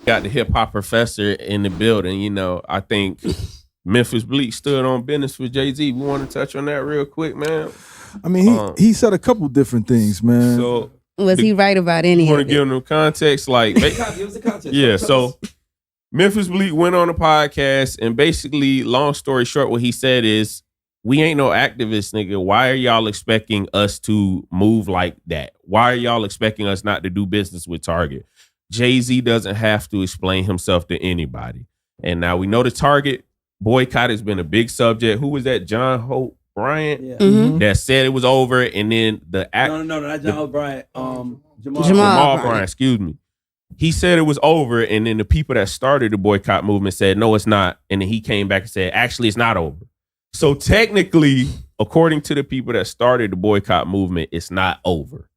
got the hip hop professor in the building. You know, I think Memphis Bleek stood on business with Jay-Z. We want to touch on that real quick, man. I mean, he said a couple different things, man. So was he right about any? You want to give them context, like give us the context. Yeah. So Memphis Bleek went on a podcast, and basically, long story short, what he said is, "We ain't no activists, nigga. Why are y'all expecting us to move like that? Why are y'all expecting us not to do business with Target? Jay-Z doesn't have to explain himself to anybody." And now we know the Target boycott has been a big subject. Who was that? John Hope Bryant that said it was over, and then the No, not John Hope Bryant. Jamal Bryant, excuse me. He said it was over, and then the people that started the boycott movement said, no, it's not. And then he came back and said, actually, it's not over. So technically, according to the people that started the boycott movement, it's not over.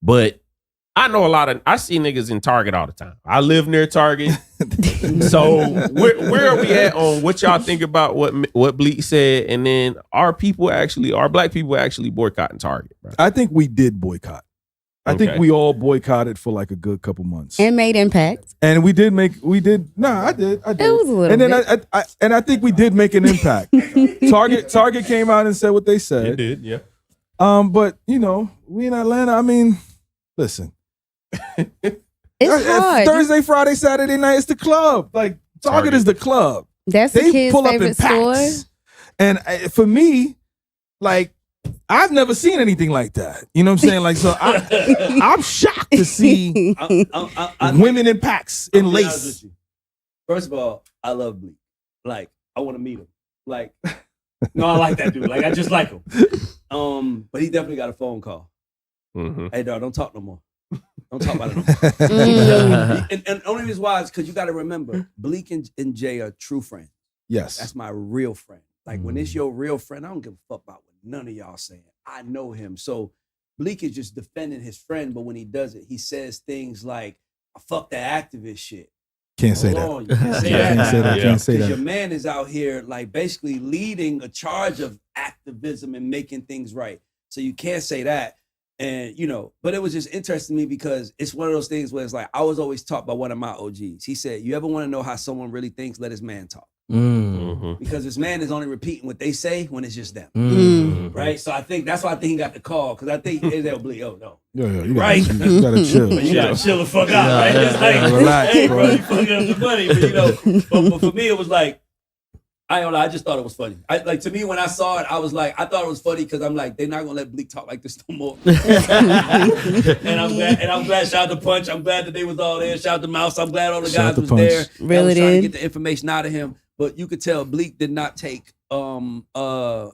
But I know I see niggas in Target all the time. I live near Target. So where are we at on what y'all think about what Bleek said? And then are black people actually boycotting Target? Bro? I think we did boycott. I think we all boycotted for like a good couple months. And made impact. And I did. I did. It was a little and then bit. I think we did make an impact. Target came out and said what they said. It did, yeah. But you know, we in Atlanta, I mean, listen. It's hard. Thursday, Friday, Saturday night, it's the club. Like Target is the club. That's the kids' favorite store. And for me, like, I've never seen anything like that. You know what I'm saying? Like, so I'm shocked to see women in packs in lace. First of all, I love Bleek. Like, I want to meet him. Like, no, I like that dude. Like, I just like him. But he definitely got a phone call. Mm-hmm. Hey, dog, don't talk no more. Don't talk about it no more. And only reason why is because you got to remember, Bleek and Jay are true friends. Yes. That's my real friend. Like, when it's your real friend, I don't give a fuck about what none of y'all saying. I know him. So Bleek is just defending his friend, but when he does it, he says things like, I fuck that activist shit. Can't say that. You can't say that. Can't say that. Because your man is out here, like, basically leading a charge of activism and making things right. So you can't say that. And, you know, but it was just interesting to me because it's one of those things where it's like, I was always taught by one of my OGs. He said, you ever want to know how someone really thinks? Let his man talk. Mm-hmm. Because his man is only repeating what they say when it's just them. Mm-hmm. Right? So I think that's why I think he got the call. Because I think they'll bleed. Oh, no. Yeah, you right? You gotta chill. You gotta chill the fuck out, right? It's like, relax, hey, bro, you fucking up the money. But, you know, but for me, it was like, I don't know. I just thought it was funny. To me, when I saw it, I was like, I thought it was funny because I'm like, they're not gonna let Bleek talk like this no more. and I'm glad. Shout out to Punch. I'm glad that they was all there. Shout out to Mouse. I'm glad all the guys was there. Really trying to did. get the information out of him, but you could tell Bleek did not take media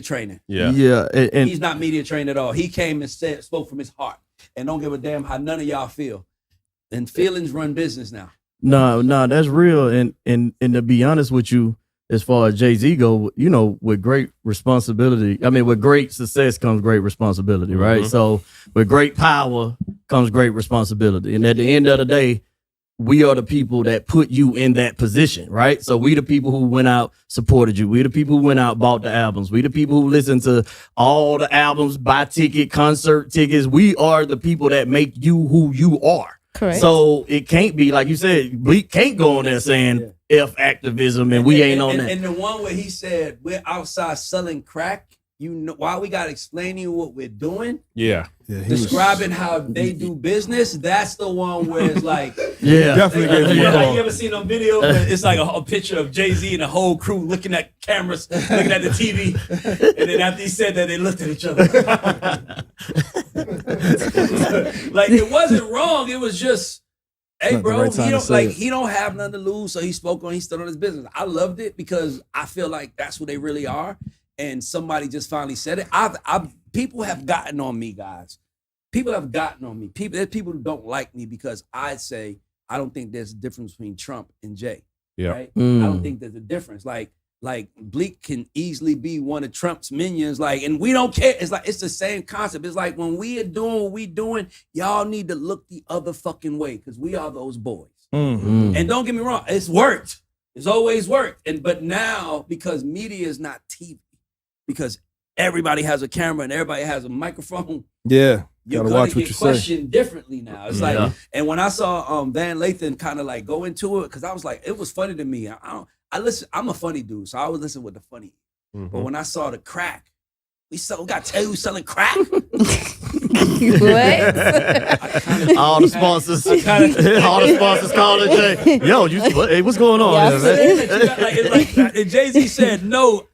training. Yeah. And he's not media trained at all. He came and spoke from his heart, and don't give a damn how none of y'all feel. And feelings run business now. No, that's real. And to be honest with you, as far as Jay-Z go, you know, with great responsibility, I mean, with great success comes great responsibility, right? Mm-hmm. So with great power comes great responsibility. And at the end of the day, we are the people that put you in that position, right? So we the people who went out, supported you. We the people who went out, bought the albums. We the people who listened to all the albums, buy concert tickets. We are the people that make you who you are. Correct. So it can't be, like you said, Bleek can't go on there saying F activism and we ain't on that. And the one where he said, we're outside selling crack, you know, why we got to explain to you what we're doing? Yeah. Describing how they do business, that's the one where it's like, definitely. Like you ever seen a video where it's like a picture of Jay-Z and the whole crew looking at cameras, looking at the TV, and then after he said that, they looked at each other. Like, it wasn't wrong, it was just, hey, bro, he don't have nothing to lose, so he stood on his business. I loved it because I feel like that's who they really are. And somebody just finally said it. People have gotten on me, guys. People have gotten on me. There's people who don't like me because I say I don't think there's a difference between Trump and Jay. Yeah. Right? I don't think there's a difference. Like Bleek can easily be one of Trump's minions. Like, and we don't care. It's like it's the same concept. It's like when we are doing what we doing, y'all need to look the other fucking way because we are those boys. Mm-hmm. And don't get me wrong, it's worked. It's always worked. But now because media is not TV. Because everybody has a camera and everybody has a microphone. Yeah. you're gonna get questioned differently now. It's like, and when I saw Van Lathan kind of like go into it, because I was like, it was funny to me. I listen. I'm a funny dude, so I would listen with the funny. But when I saw the crack, we got to tell you who's selling crack. What? All the sponsors calling Jay. Yo, hey, what's going on? And Jay-Z said no.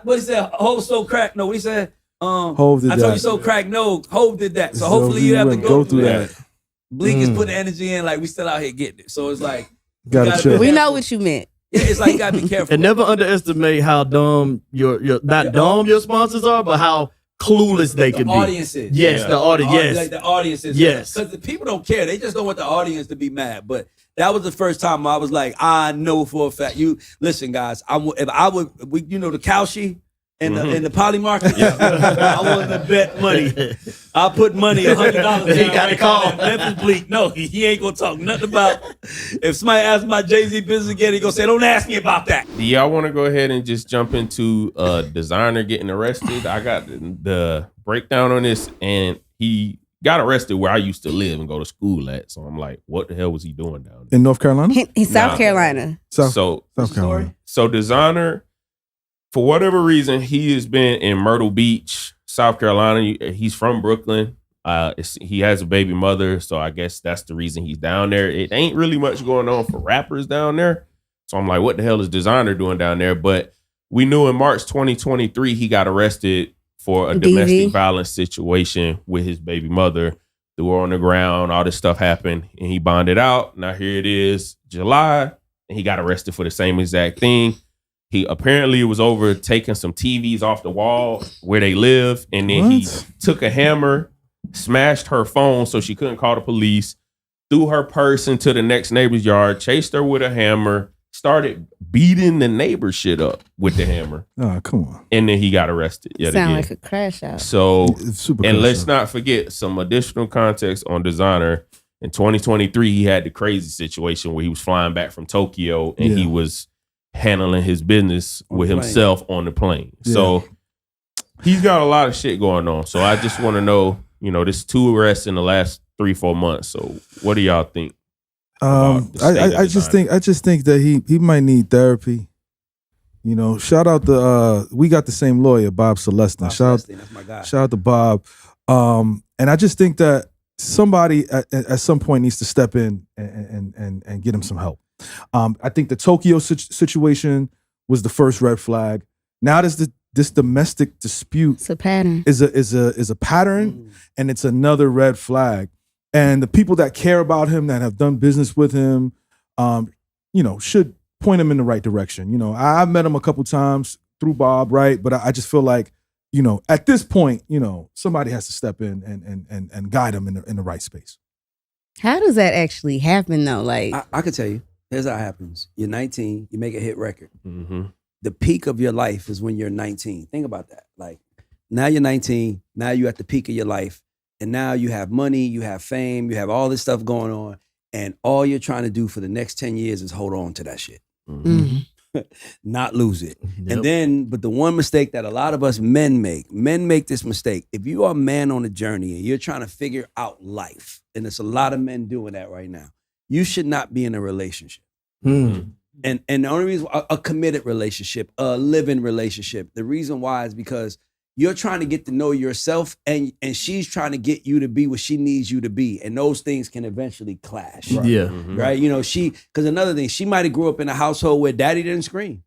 What he said? Hov sold crack. No, what he said? Hov did I told you so crack. No, Hov did that. So hopefully you have to go through that. Bleek is putting energy in, like we still out here getting it. So it's like we know what you meant. Yeah, it's like you gotta be careful. And never underestimate how dumb your not dumb your sponsors are, but how clueless they can be. Audiences. Yes, the audience. Yes. Like the audiences. Yes. Because the people don't care. They just don't want the audience to be mad. But that was the first time I was like, I know for a fact. You listen, guys. The Cowshe and the Poly Market. I wanted to bet money. I put money $100. He got a call. Memphis Bleek. No, he ain't gonna talk nothing about. If somebody asks about Jay-Z business again, he gonna say, "Don't ask me about that." Do y'all want to go ahead and just jump into Desiigner getting arrested? I got the breakdown on this, and he got arrested where I used to live and go to school at. So I'm like, what the hell was he doing down there? In North Carolina? In South Carolina. South South Carolina. So Desiigner, for whatever reason, he has been in Myrtle Beach, South Carolina. He's from Brooklyn. He has a baby mother, so I guess that's the reason he's down there. It ain't really much going on for rappers down there. So I'm like, what the hell is Desiigner doing down there? But we knew in March 2023, he got arrested for a domestic violence situation with his baby mother. Threw her on the ground, all this stuff happened, and he bonded out. Now here it is, July, and he got arrested for the same exact thing. He apparently was over taking some TVs off the wall where they live, and then he took a hammer, smashed her phone so she couldn't call the police, threw her purse into the next neighbor's yard, chased her with a hammer, started beating the neighbor shit up with the hammer. Oh, come on. And then he got arrested yet again. Sound like a crash out. So, and let's out. not forget some additional context on Desiigner. In 2023, he had the crazy situation where he was flying back from Tokyo and he was handling his business with himself on the plane. Yeah. So he's got a lot of shit going on. So I just want to know, this 2 arrests in the last 3-4 months. So what do y'all think? I just think that he might need therapy. Shout out we got the same lawyer, Bob Celestin. That's my guy. Shout out to Bob. And I just think that somebody at some point needs to step in and get him some help. I think the Tokyo situation was the first red flag. Now this domestic dispute it's a pattern. is a pattern, and it's another red flag. And the people that care about him, that have done business with him, should point him in the right direction. I've met him a couple times through Bob, right? But I just feel like, at this point, somebody has to step in and guide him in the right space. How does that actually happen, though? Like, I could tell you. Here's how it happens. You're 19. You make a hit record. Mm-hmm. The peak of your life is when you're 19. Think about that. Like, now you're 19. Now you're at the peak of your life. And now you have money, you have fame, you have all this stuff going on. And all you're trying to do for the next 10 years is hold on to that shit. mm-hmm. Not lose it. Yep. And then, but the one mistake that a lot of us men make this mistake. If you are a man on a journey and you're trying to figure out life, and there's a lot of men doing that right now, you should not be in a relationship. Mm. And the only reason, a committed relationship, a living relationship, the reason why is because you're trying to get to know yourself, and she's trying to get you to be what she needs you to be. And those things can eventually clash. Right. Yeah. Mm-hmm. Right? Because another thing, she might have grew up in a household where daddy didn't scream.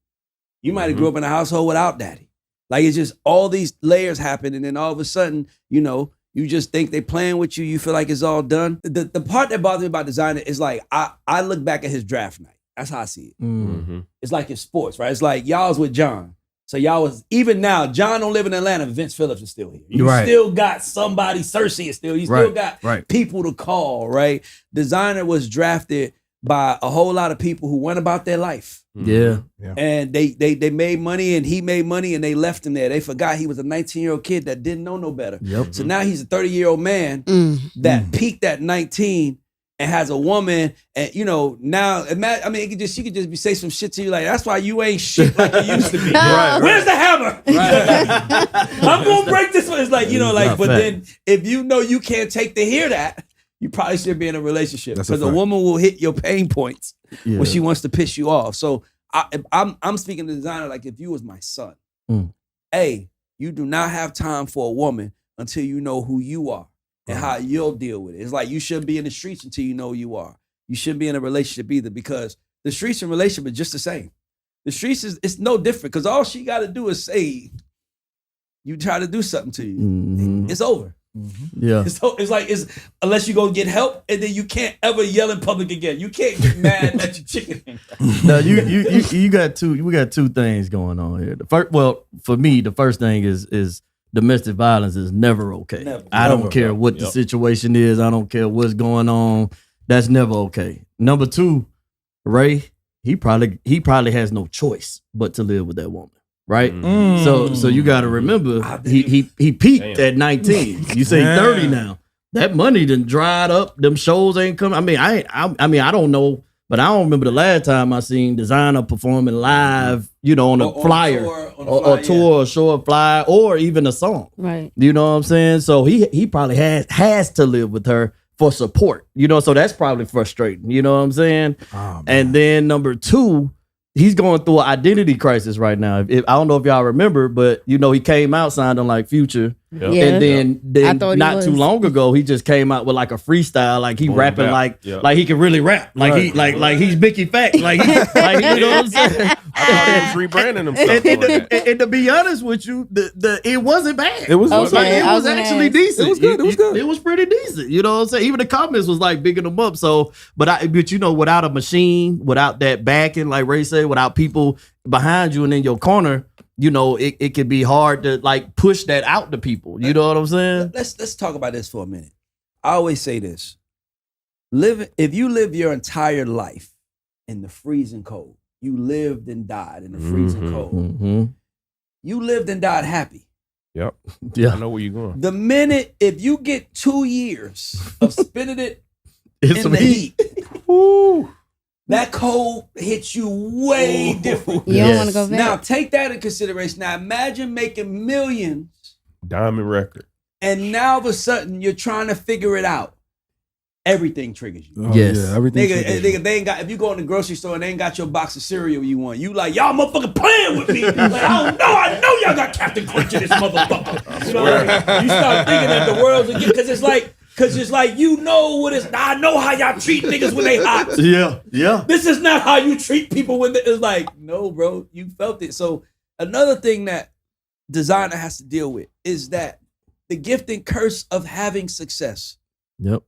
You might have grew up in a household without daddy. Like, it's just all these layers happen, and then all of a sudden, you just think they playing with you. You feel like it's all done. The part that bothers me about Desiigner is like, I look back at his draft night. That's how I see it. Mm-hmm. It's like in sports, right? It's like y'all was with John. So y'all was, even now, John don't live in Atlanta. Vince Phillips is still here. You still got somebody, Cersei is still, you still got people to call, right? Desiigner was drafted by a whole lot of people who went about their life. Yeah. And they made money, and he made money, and they left him there. They forgot he was a 19-year-old kid that didn't know no better. Yep. So now he's a 30-year-old man that peaked at 19, and has a woman, and now imagine, I mean, she could just say some shit to you like, that's why you ain't shit like you used to be. Where's the hammer? I'm gonna break this one. It's like, but then if you can't take to hear that, you probably should be in a relationship, because a woman will hit your pain points when she wants to piss you off. So I'm speaking to Desiigner like, if you was my son, hey, you do not have time for a woman until you know who you are and how you'll deal with it. It's like, you shouldn't be in the streets until you know who you are. You shouldn't be in a relationship either, because the streets and relationship is just the same. The streets it's no different, because all she got to do is say, you try to do something to you, it's over. Yeah, it's like unless you go get help, and then you can't ever yell in public again. You can't get mad at your chicken. No, you got two. We got two things going on here. The first, for me, the first thing is domestic violence is never okay. Never. I don't care what the situation is. I don't care what's going on. That's never okay. Number two, Ray, he probably has no choice but to live with that woman. Right, so you got to remember he peaked at 19. You say 30 now. That money done dried up. Them shows ain't coming. I mean, I don't know, but I don't remember the last time I seen Desiigner performing live. On a flyer, or tour, or show, or flyer, or even a song. Right. You know what I'm saying? So he probably has to live with her for support. So that's probably frustrating. You know what I'm saying? Oh, and then number two, he's going through an identity crisis right now. I don't know if y'all remember, but he came out sounding like Future. Yep. Yeah. And then not too long ago, he just came out with like a freestyle, like he rapping like he can really rap, like he's Mickey Fact, like you know what I'm saying. I thought he was rebranding himself. And to be honest with you, it wasn't bad. It was it was actually decent. It was good. It was good. It was pretty decent. You know what I'm saying? Even the comments was like bigging them up. So, but without a machine, without that backing, like Ray said, without people behind you and in your corner, it could be hard to like push that out to people. You know what I'm saying? Let's talk about this for a minute. I always say this: if you live your entire life in the freezing cold, you lived and died in the freezing cold. Mm-hmm. You lived and died happy. Yep. Yeah. I know where you're going. The minute if you get 2 years of spending it in the heat. Woo. That cold hits you way different. You don't want to go back. Now, take that in consideration. Now, imagine making millions. Diamond record. And now, all of a sudden, you're trying to figure it out. Everything triggers you. Oh, yes. Yeah, everything nigga, they ain't got, if you go in the grocery store and they ain't got your box of cereal you want, you like, y'all motherfucking playing with me. Like, I know y'all got Captain Crunch in this motherfucker. You start thinking that the world's again, because it's like, what is, I know how y'all treat niggas when they hot. Yeah. This is not how you treat people when it's like, no, bro, you felt it. So another thing that Desiigner has to deal with is that the gift and curse of having success. Yep.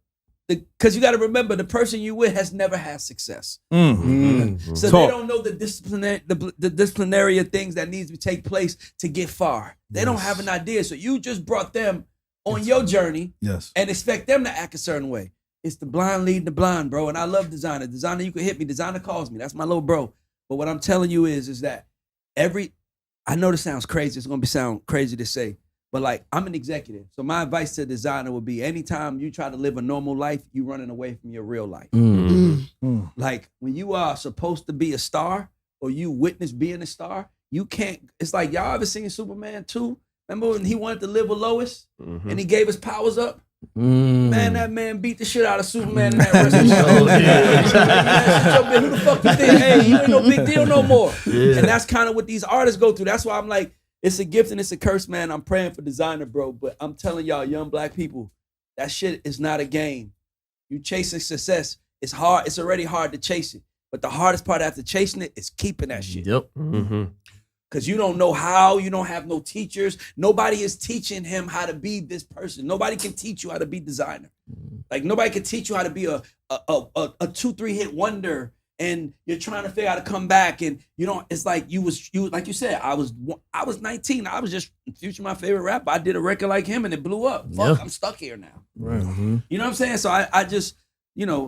Because you got to remember, the person you with has never had success. So they don't know the disciplinary things that needs to take place to get far. They don't have an idea. So you just brought them on your journey, and expect them to act a certain way. It's the blind leading the blind, bro. And I love Desiigner. Desiigner, you can hit me. Desiigner calls me. That's my little bro. But what I'm telling you is that I know this sounds crazy. It's going to sound crazy to say, but like, I'm an executive. So my advice to Desiigner would be, anytime you try to live a normal life, you running away from your real life. Like, when you are supposed to be a star, or you witness being a star, you can't. It's like, y'all ever seen Superman 2? Remember when he wanted to live with Lois and he gave his powers up? Man, that man beat the shit out of Superman in that wrestling show. Who the fuck you think? Hey, you ain't no big deal no more. And that's kind of what these artists go through. That's why I'm like, it's a gift and it's a curse, man. I'm praying for Desiigner, bro. But I'm telling y'all, young black people, that shit is not a game. You chasing success. It's hard. It's already hard to chase it. But the hardest part after chasing it is keeping that shit. Yep. Because you don't know how, you don't have no teachers. Nobody is teaching him how to be this person. Nobody can teach you how to be Desiigner. Like, nobody can teach you how to be a 2-3 hit wonder, and you're trying to figure out how to come back, and you don't. It's like you like you said, I was 19. I was just Future, my favorite rapper. I did a record like him and it blew up. Fuck, I'm stuck here now. Right. You know what I'm saying? So I just,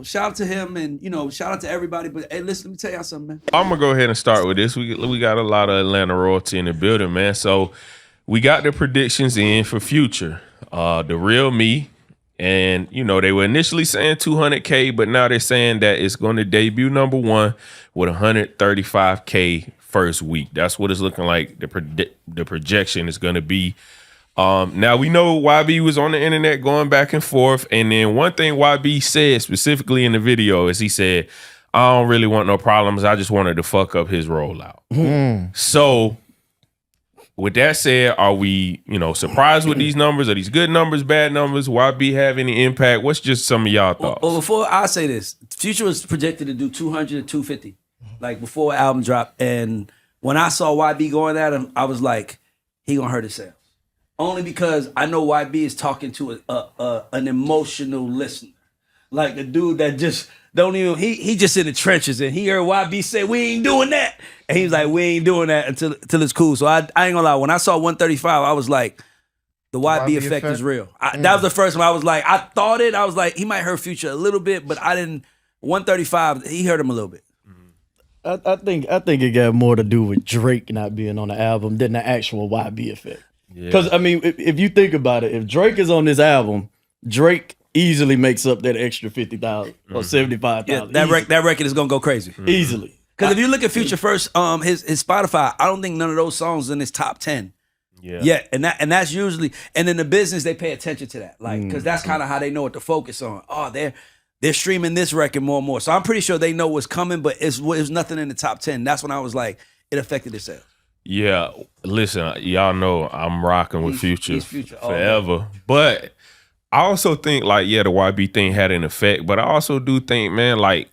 shout out to him, and shout out to everybody. But hey, listen, let me tell y'all something, man. I'm gonna go ahead and start with this. We got a lot of Atlanta royalty in the building, man. So we got the predictions in for Future, the real me, And, you know, they were initially saying 200K, but now they're saying that it's going to debut number 1 with 135K first week. That's what it's looking like. The projection is going to be. Now, we know YB was on the internet going back and forth. And then one thing YB said specifically in the video is he said, I don't really want no problems. I just wanted to fuck up his rollout. So with that said, are we, you know, surprised with these numbers? Are these good numbers, bad numbers? YB have any impact? What's just some of y'all thoughts? Well, before I say this, Future was projected to do 200 to 250, like before album drop. And when I saw YB going at him, I was like, he gonna hurt his sales. Only because I know YB is talking to an emotional listener, like a dude that just don't even. He just in the trenches, and he heard YB say, "We ain't doing that," and he's like, "We ain't doing that until it's cool." So I ain't gonna lie. When I saw 135, I was like, the YB effect is real. That was the first one. I was like, I thought it. I was like, he might hurt Future a little bit, but I didn't. 135, he hurt him a little bit. I think it got more to do with Drake not being on the album than the actual YB effect. Because I mean, if you think about it, if Drake is on this album, Drake easily makes up that extra 50,000 or 75,000. Yeah, that record is gonna go crazy easily. Because if you look at Future first, his Spotify, I don't think none of those songs in his top 10. Yeah, and that's usually, and in the business they pay attention to that, like, because that's kind of how they know what to focus on. Oh, they're streaming this record more and more, so I'm pretty sure they know what's coming, but it was nothing in the top 10. That's when I was like, it affected their sales. Yeah, listen, y'all know I'm rocking with Future forever. But I also think, like, the YB thing had an effect. But I also do think, man, like,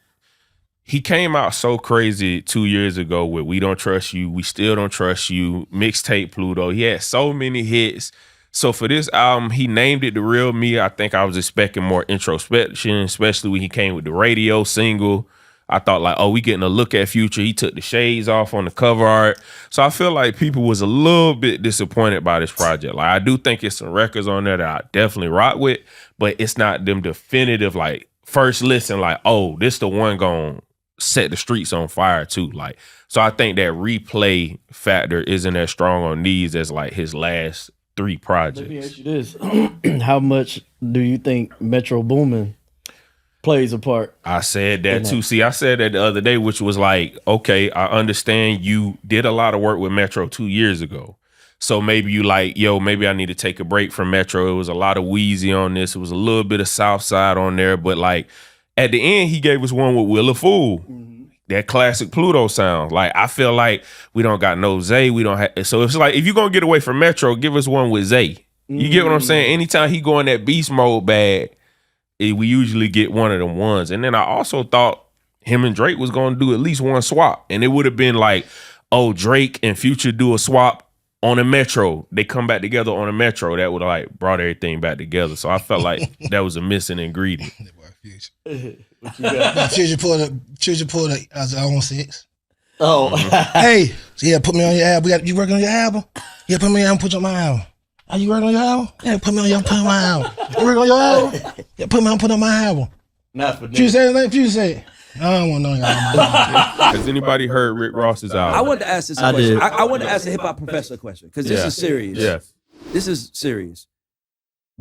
he came out so crazy 2 years ago with We Don't Trust You, We Still Don't Trust You, Mixtape Pluto. He had so many hits. So for this album, he named it The Real Me. I think I was expecting more introspection, especially when he came with the radio single. I thought, like, oh, we getting a look at Future. He took the shades off on the cover art. So I feel like people was a little bit disappointed by this project. Like, I do think it's some records on there that I definitely rock with, but it's not them definitive, like, first listen, like, oh, this the one gonna set the streets on fire too. Like, so I think that replay factor isn't as strong on these as, like, his last 3 projects. Let me ask you this. How much do you think Metro Boomin plays a part? I said that too. See, I said that the other day, which was like, okay, I understand you did a lot of work with Metro 2 years ago. So maybe you like, maybe I need to take a break from Metro. It was a lot of Wheezy on this. It was a little bit of Southside on there. But like at the end, he gave us one with Will a Fool. That classic Pluto sound. Like, I feel like we don't got no Zay. We don't have. So it's like, if you're going to get away from Metro, give us one with Zay. You get what I'm saying? Anytime he go in that beast mode bag, we usually get one of them ones. And then I also thought him and Drake was going to do at least one swap. And it would have been like, oh, Drake and Future do a swap on a Metro. They come back together on a Metro. That would have like brought everything back together. So I felt like that was a missing ingredient. Future pulled it as our own 6. Oh. Hey, so put me on your album. You working on your album? Yeah, put me on, put you on my album. Are you working on your album? Yeah, put me on my album. You working on your album? Yeah, put on my album. Not for Future say anything? Future say, I don't want no album. Has anybody heard Rick Ross's album? I wanted to ask this question. I wanted to ask the hip hop professor a question because this is serious. Yes. This is serious.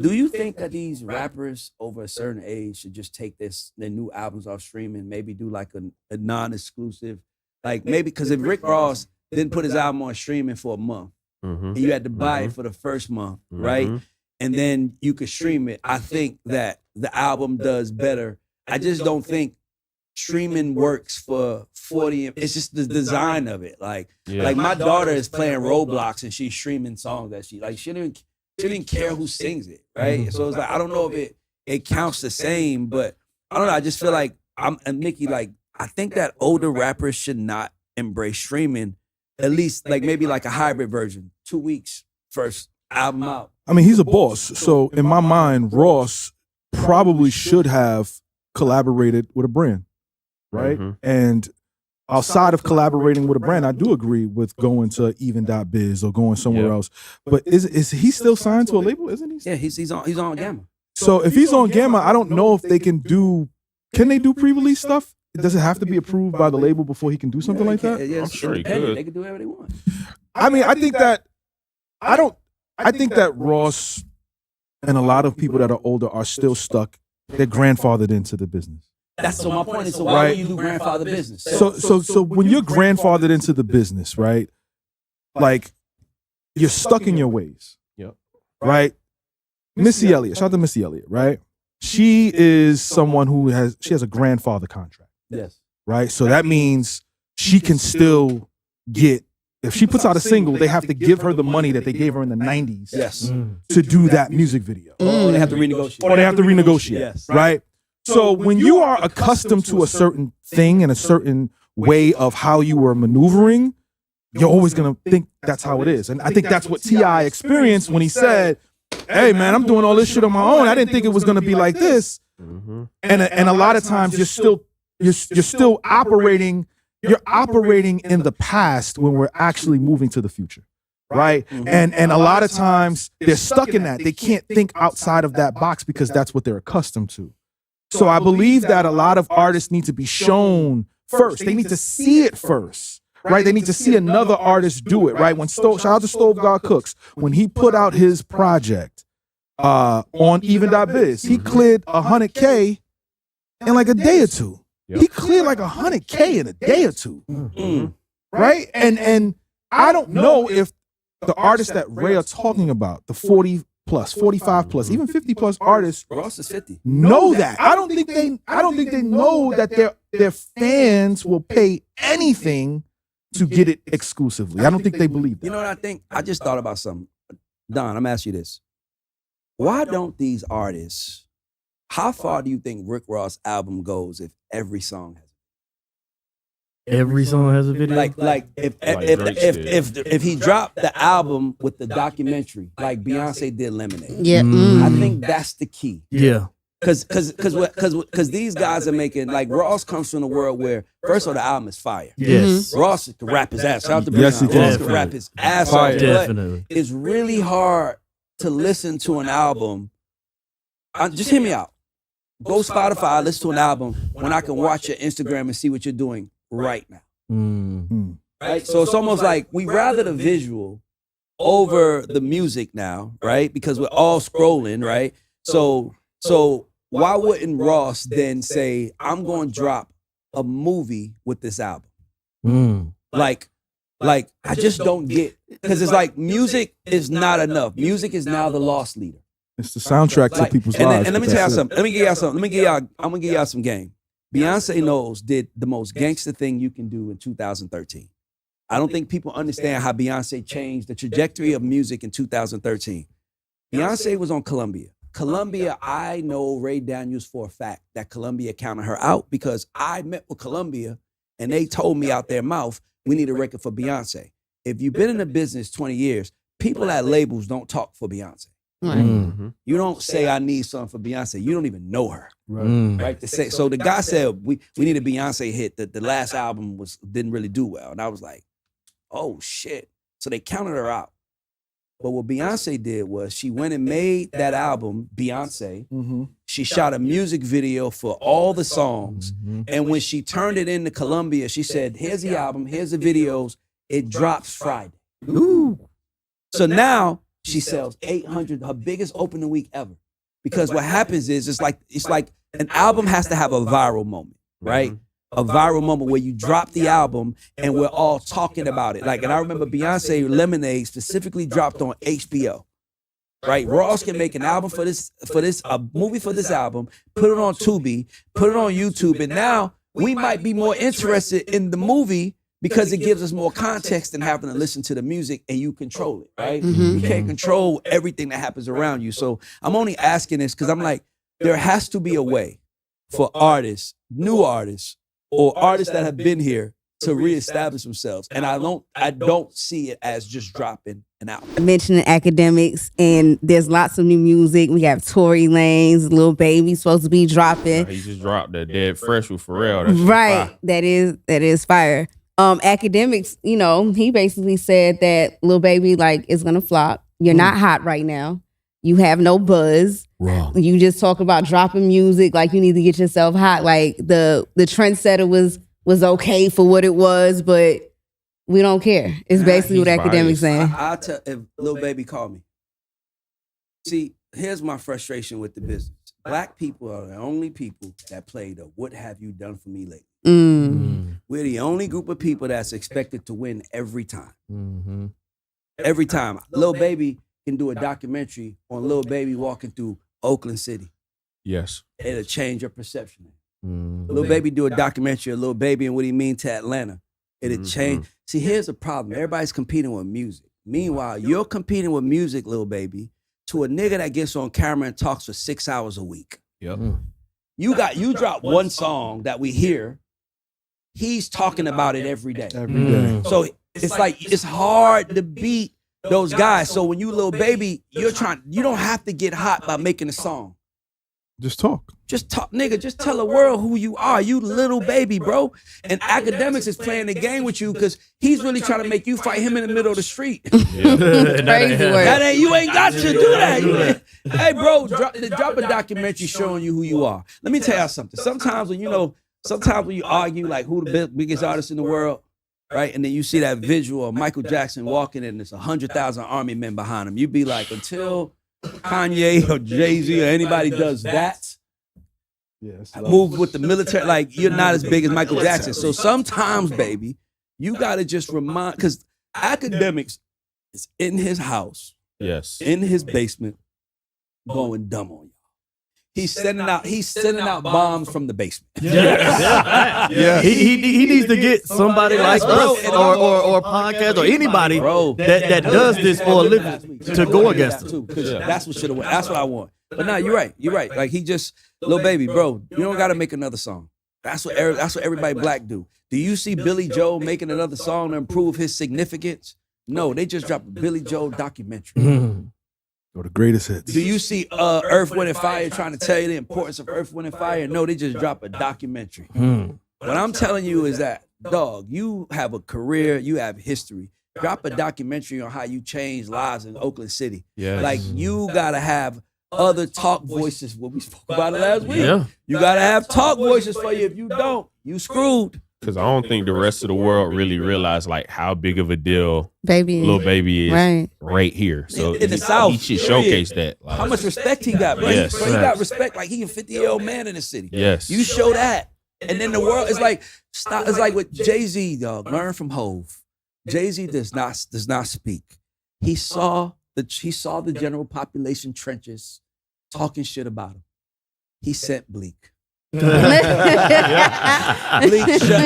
Do you think that these rappers over a certain age should just take their new albums off streaming, maybe do like a non-exclusive, like maybe because if Rick Ross didn't put his album on streaming for a month, and you had to buy it for the first month, right? And then you could stream it. I think that the album does better. I just don't think streaming works for 40. It's just the design of it. Like my daughter is playing Roblox and she's streaming songs that she didn't care who sings it, right? So it's like, I don't know if it counts the same, but I don't know. I just feel like and Nikki, like, I think that older rappers should not embrace streaming. At least like maybe like a hybrid version, 2 weeks first album out. I mean, he's a boss. So in my mind, Ross probably should have collaborated with a brand, right? And outside of collaborating with a brand, I do agree with going to even.biz or going somewhere else. But is he still signed to a label, isn't he? Yeah, he's on Gamma. So if he's on Gamma, I don't know if they can do pre-release stuff? Does it have to be approved by the label before he can do something like that? Yeah, I'm sure he could. They can do whatever they want. I mean, I think that Ross and a lot of people that are older are still stuck. They're grandfathered into the business. That's so my point is, so why would you do grandfather business? So when you're grandfathered into the business, right? Like, you're stuck in your ways. Yep. Right? Missy Elliott, shout out to Missy Elliott, right? She is someone who has a grandfather contract. Yes. Right? So that means she can still get, if she puts out a single, they have to give her the money that they gave her in the 90s Yes. to do that music video. Or they have to renegotiate. Or they have to renegotiate. Yes. Right? So when you are accustomed to a certain thing and a certain way of how you were maneuvering, you're always going to think that's how it is. And I think that's what T.I. experienced when he said, hey, man, I'm doing all this shit on my own. I didn't think it was going to be like this. And a lot of times you're still operating. You're operating in the past when we're actually moving to the future, right? And a lot of times they're stuck in that. They can't think outside of that box because that's what they're accustomed to. So I believe that a lot of artists need to be shown first. They need to see it first, right? They need to see another artist do it, right? When shout out to Stove God Cooks, when he put out his project on Even.biz, he cleared 100K in like a day or two. Yep. He cleared like 100K in a day or two, right? And I don't know if the artists that Ray are talking about, the 40 plus, 45 plus, even 50 plus artists, Ross is 50. know that. I don't think they know that their fans will pay anything to get it exclusively. I don't think they believe that. You know what I think? I just thought about something. Don, I'm gonna ask you this. Why don't these artists, how far do you think Rick Ross' album goes if every song has Every song has a video. like if he dropped the album with the documentary like Beyonce did Lemonade? Yeah. I think that's the key. Yeah. Cause these guys are making, like, Ross comes from a world where first of all the album is fire. Yes. Ross can rap his ass. Shout out to Yes, he Ross can. can rap his ass Fire. off. Definitely. But it's really hard to listen to an album. Just hear me out. Go Spotify, listen to an album when I can watch your Instagram and see what you're doing right now. Right? So it's almost like we rather the visual over the music now, right? Because we're all scrolling, right? So why wouldn't Ross then say, I'm going to drop a movie with this album? Like I just don't get, because it's like music is not enough. Music is now the loss leader. It's the soundtrack to people's and lives. let me tell y'all something. I'm gonna give y'all some game. Beyonce Knowles did the most gangster thing you can do in 2013. I don't think people understand how Beyonce changed the trajectory of music in 2013. Beyonce was on Columbia. I know Ray Daniels for a fact that Columbia counted her out because I met with Columbia and they told me out their mouth, we need a record for Beyonce. If you've been in the business 20 years, people at labels don't talk for Beyonce. Right. You don't say I need something for Beyonce. You don't even know her, Right. right? To say, so the guy said we need a Beyonce hit. That the last album didn't really do well, and I was like, oh shit. So they counted her out. But what Beyonce did was she went and made that album, Beyonce. She shot a music video for all the songs, and when she turned it into Columbia, she said, "Here's the album. Here's the videos. It drops Friday." So now she sells 800, her biggest opening week ever. Because what happens is it's like an album has to have a viral moment, right? A viral moment where you drop the album and we're all talking about it. Like, and I remember Beyonce Lemonade specifically dropped on HBO, right? Ross can make an album for this, a movie for this album, put it on Tubi, put it on YouTube, and now we might be more interested in the movie because it gives us more context than having to listen to the music, and you control it, right? You can't control everything that happens around you. So I'm only asking this because I'm like, there has to be a way for artists, new artists, or artists that have been here to reestablish themselves. And I don't see it as just dropping an album. Mentioning academics, and there's lots of new music. We have Tory Lanez, Lil Baby supposed to be dropping. He just dropped that Dead Fresh with Pharrell. That's Right. fire. That is fire. Academics, he basically said that Lil Baby is gonna flop. You're not hot right now. You have no buzz. Wrong. You just talk about dropping music, like you need to get yourself hot. Like the trendsetter was okay for what it was, but we don't care. It's basically what He's academics biased. saying. I'll tell if Lil Baby called me. See, here's my frustration with the business. Black people are the only people that play the "What have you done for me lately?" We're the only group of people that's expected to win every time. Every time. Lil Baby can do a documentary on Lil Baby walking through Oakland City. Yes. It'll change your perception. Lil Baby do a documentary of Lil Baby and what he mean to Atlanta. It'll change. See, here's the problem. Everybody's competing with music. Meanwhile, you're competing with music, Lil Baby, to a nigga that gets on camera and talks for 6 hours a week. Yep. You drop one song that we hear. He's talking about it every day. So it's like it's hard to beat those guys. So when you Lil Baby, you don't have to get hot by making a song. Just talk. Just talk, nigga. Just tell the world who you are. You Lil Baby, bro. And Academics is playing the game with you because he's really trying to make you fight him in the middle of the street. Crazy work. You ain't got to do that. Hey, bro, drop a documentary showing you who you are. Let me tell you something. Sometimes when you argue like who the biggest artist in the world, right? And then you see that visual of Michael Jackson walking and there's 100,000 army men behind him. You be like, until Kanye or Jay-Z or anybody does that, move with the military, like you're not as big as Michael Jackson. So sometimes, baby, you gotta just remind, because Academics is in his house, in his basement, going dumb on you. He's sending out bombs from the basement. He needs to get somebody like us or a podcast or anybody that does this for a living to go against him. That's what should have went. That's what I want. But no, you're right. You're right. Like he just, Lil Baby, bro, you don't got to make another song. That's what everybody black do. Do you see Billy Joel making another song to improve his significance? No, they just dropped a Billy Joel documentary. Or the greatest hits. Do you see Earth, Wind, and Fire trying to tell you the importance of Earth, Wind, and Fire? No, they just dropped a documentary. What I'm telling you is that, dog, you have a career, you have history. Drop a documentary on how you changed lives in Oakland City. Yes. Like, you got to have other talk voices. What we spoke about it last week. Yeah. You got to have talk voices for you. If you don't, you screwed. Because I don't think the rest of the world really realize like how big of a deal Lil Baby is right here. So in the South, he should showcase that. Like, how much respect he got, bro. Yes. Bro, he got respect like he a 50-year-old man in the city. Yes. You show that. And then the world is like, stop. It's like with Jay-Z, dog. Learn from Hove. Jay-Z does not speak. He saw the general population trenches talking shit about him. He sent Bleek. Bleek shut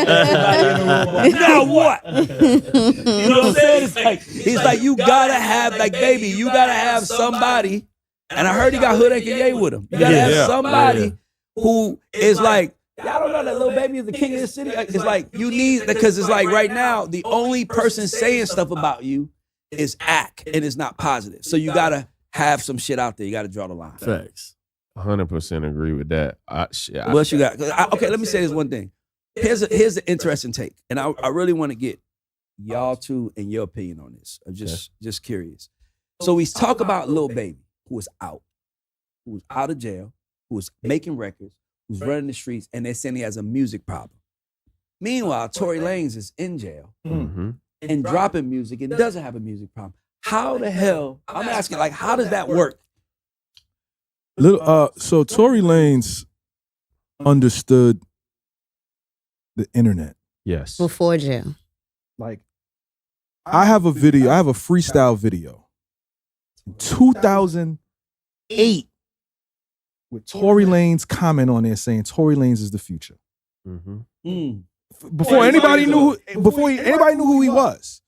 everybody in the room. Now what? You know what I'm saying? He's like, you gotta have, like, baby, you gotta have somebody. And I heard he got Hood and Kanye with him. You gotta have somebody who is like, y'all don't know that Lil Baby is the king of the city. It's like you need, because it's like right now the only person saying stuff about you is Ack, and it's not positive. So you gotta have some shit out there. You gotta draw the line. Facts. 100% agree with that. What else you got? Okay, let me say this one thing. Here's an interesting take, and I really want to get y'all two and your opinion on this. I'm just curious. So we talk about Lil Baby, who was out of jail, who was making records, who's running the streets, and they're saying he has a music problem. Meanwhile, Tory Lanez is in jail and dropping music and doesn't have a music problem. How the hell? I'm asking, like, how does that work? So Tory Lanez understood the internet. Yes. Before jail. Like, I have a freestyle video in 2008 with Tory Lanez comment on there saying Tory Lanez is the future. Before anybody knew who he was.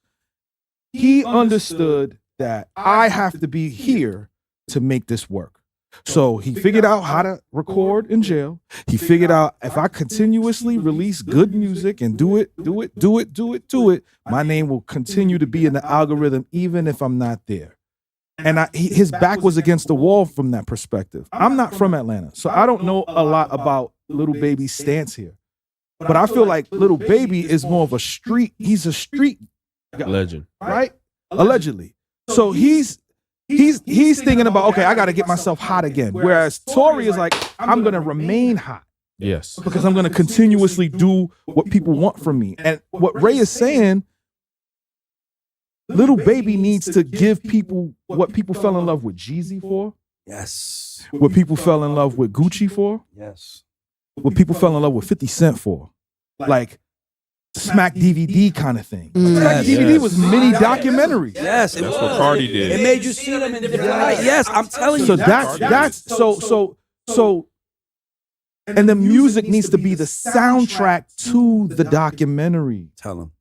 He understood that I have to be here to make this work. So he figured out how to record in jail. He figured out if I continuously release good music and do it, my name will continue to be in the algorithm even if I'm not there. And his back was against the wall from that perspective. I'm not from Atlanta, so I don't know a lot about Lil Baby's stance here. But I feel like Lil Baby is more of he's a street guy, legend, right? Allegedly. So he's thinking about, okay, I got to get myself hot again. Whereas Tory is like, I'm going to remain hot. Yes. Because I'm going to continuously do what people want from me. And what Ray is saying, Lil Baby needs to give people what people fell in love with Jeezy for. Yes. What people fell in love with Gucci for. Yes. What people fell in love with 50 Cent for. Like Smack DVD kind of thing. Smack DVD was mini documentary. Yes, That's what Cardi did. It made you see them in different light. Yes, I'm telling you. So that's so and the music needs to be the soundtrack to the documentary. Tell them.